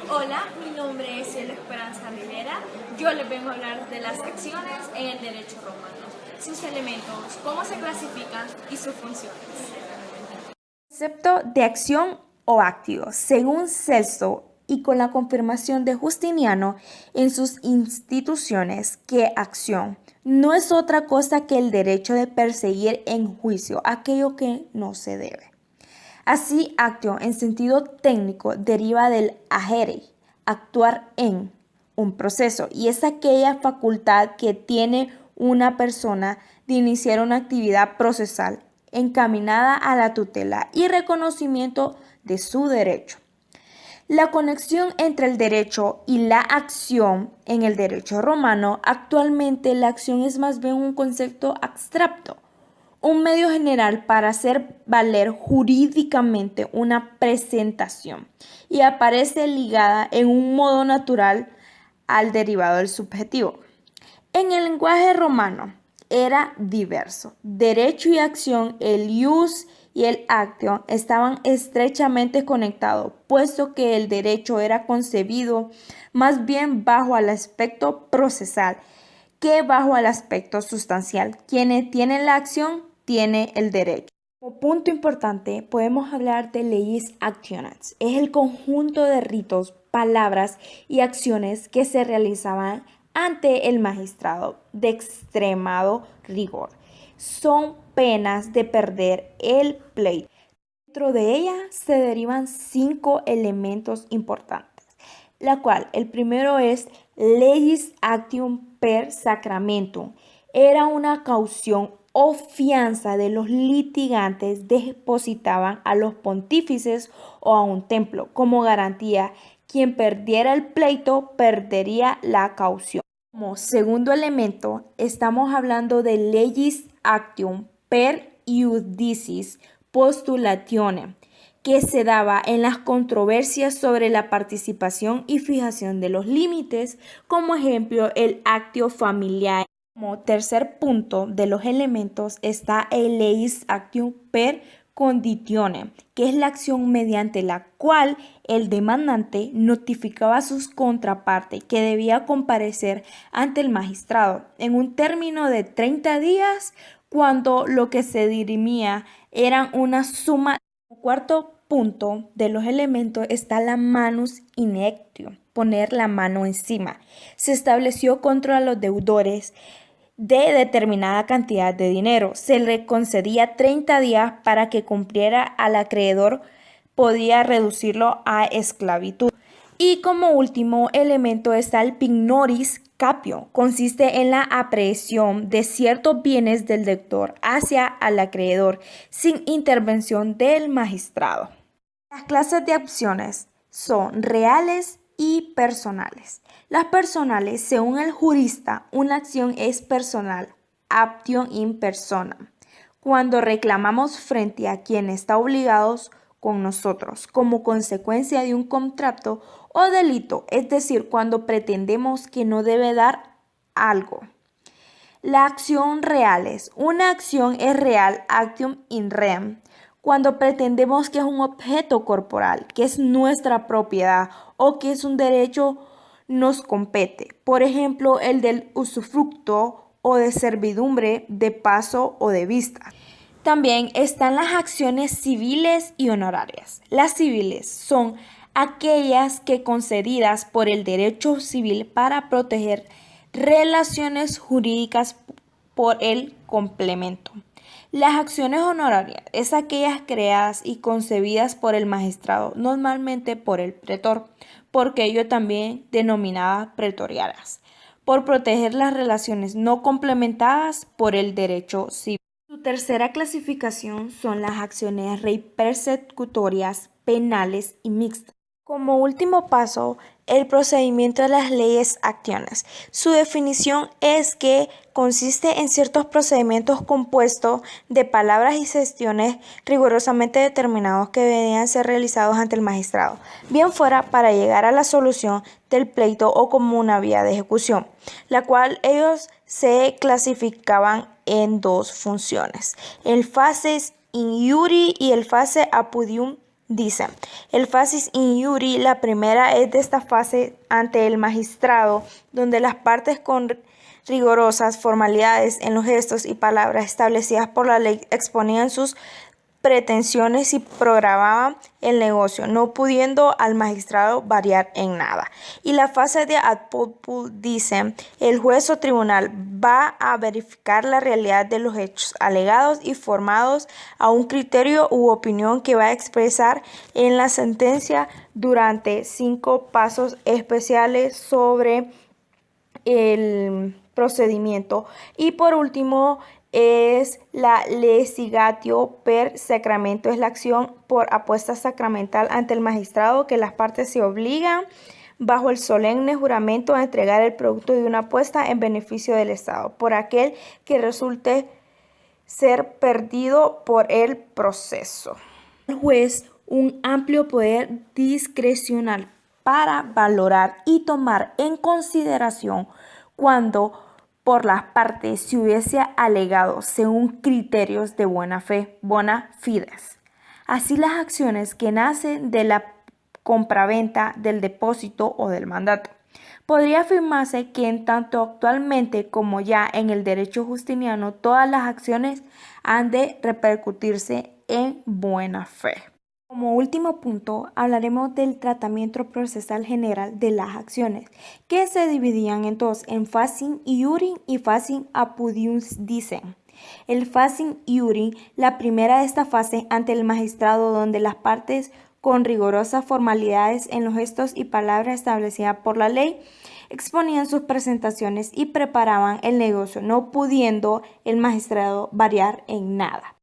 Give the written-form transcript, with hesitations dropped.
Hola, mi nombre es Cielo Esperanza Rivera. Yo les vengo a hablar de las acciones en el derecho romano, sus elementos, cómo se clasifican y sus funciones. Concepto de acción o actio, según Celso y con la confirmación de Justiniano en sus instituciones, que acción no es otra cosa que el derecho de perseguir en juicio aquello que no se debe. Así, actio en sentido técnico deriva del agere, actuar en un proceso, y es aquella facultad que tiene una persona de iniciar una actividad procesal encaminada a la tutela y reconocimiento de su derecho. La conexión entre el derecho y la acción en el derecho romano, actualmente la acción es más bien un concepto abstracto, un medio general para hacer valer jurídicamente una presentación, y aparece ligada en un modo natural al derivado del subjetivo. En el lenguaje romano era diverso. Derecho y acción, el ius y el actio, estaban estrechamente conectados, puesto que el derecho era concebido más bien bajo el aspecto procesal que bajo el aspecto sustancial. Quien tiene la acción tiene el derecho. Como punto importante, podemos hablar de legis actiones. Es el conjunto de ritos, palabras y acciones que se realizaban ante el magistrado de extremado rigor. Son penas de perder el pleito. Dentro de ella se derivan 5 elementos importantes, la cual el primero es legis actium per sacramentum. Era una caución o fianza de los litigantes depositaban a los pontífices o a un templo como garantía. Quien perdiera el pleito perdería la caución. Como segundo elemento, estamos hablando de legis actium per iudicis postulatione, que se daba en las controversias sobre la participación y fijación de los límites, como ejemplo el actio familiar. Como tercer punto de los elementos está el leis actium per conditione, que es la acción mediante la cual el demandante notificaba a sus contrapartes que debía comparecer ante el magistrado en un término de 30 días cuando lo que se dirimía eran una suma. Como cuarto punto de los elementos está la manus inectio, poner la mano encima. Se estableció contra los deudores de determinada cantidad de dinero. Se le concedía 30 días para que cumpliera. Al acreedor podía reducirlo a esclavitud. Y como último elemento está el pignoris capio. Consiste en la aprehensión de ciertos bienes del deudor hacia el acreedor sin intervención del magistrado. Las clases de acciones son reales y personales. Las personales, según el jurista, una acción es personal, actio in persona, cuando reclamamos frente a quien está obligados con nosotros como consecuencia de un contrato o delito, es decir, cuando pretendemos que no debe dar algo. La acción real es, una acción es real, actium in rem, cuando pretendemos que es un objeto corporal, que es nuestra propiedad o que es un derecho nos compete. Por ejemplo, el del usufructo o de servidumbre, de paso o de vista. También están las acciones civiles y honorarias. Las civiles son aquellas que concedidas por el derecho civil para proteger relaciones jurídicas por el complemento. Las acciones honorarias es aquellas creadas y concebidas por el magistrado, normalmente por el pretor, porque ello también denominadas pretorianas, por proteger las relaciones no complementadas por el derecho civil. Su tercera clasificación son las acciones persecutorias, penales y mixtas. Como último paso, el procedimiento de las leyes acciones. Su definición es que consiste en ciertos procedimientos compuestos de palabras y gestiones rigurosamente determinados que debían ser realizados ante el magistrado, bien fuera para llegar a la solución del pleito o como una vía de ejecución, la cual ellos se clasificaban en dos funciones, el faces in iure y el face appudium dice, el facis in iure, la primera es de esta fase ante el magistrado, donde las partes con rigurosas formalidades en los gestos y palabras establecidas por la ley exponían sus pretensiones y programaban el negocio, no pudiendo al magistrado variar en nada. Y la fase de ad popul dice, el juez o tribunal va a verificar la realidad de los hechos alegados y formados a un criterio u opinión que va a expresar en la sentencia durante 5 pasos especiales sobre el procedimiento. Y por último es la lesigatio per sacramento, es la acción por apuesta sacramental ante el magistrado que las partes se obligan bajo el solemne juramento a entregar el producto de una apuesta en beneficio del Estado por aquel que resulte ser perdido por el proceso. El juez un amplio poder discrecional para valorar y tomar en consideración cuando por las partes se hubiese alegado según criterios de buena fe, bona fides. Así las acciones que nacen de la compraventa, del depósito o del mandato. Podría afirmarse que en tanto actualmente como ya en el derecho justiniano, todas las acciones han de repercutirse en buena fe. Como último punto, hablaremos del tratamiento procesal general de las acciones, que se dividían en dos, en facin iure y facin appudiundicem. El facin iure, la primera de esta fase ante el magistrado, donde las partes con rigurosas formalidades en los gestos y palabras establecidas por la ley, exponían sus presentaciones y preparaban el negocio, no pudiendo el magistrado variar en nada.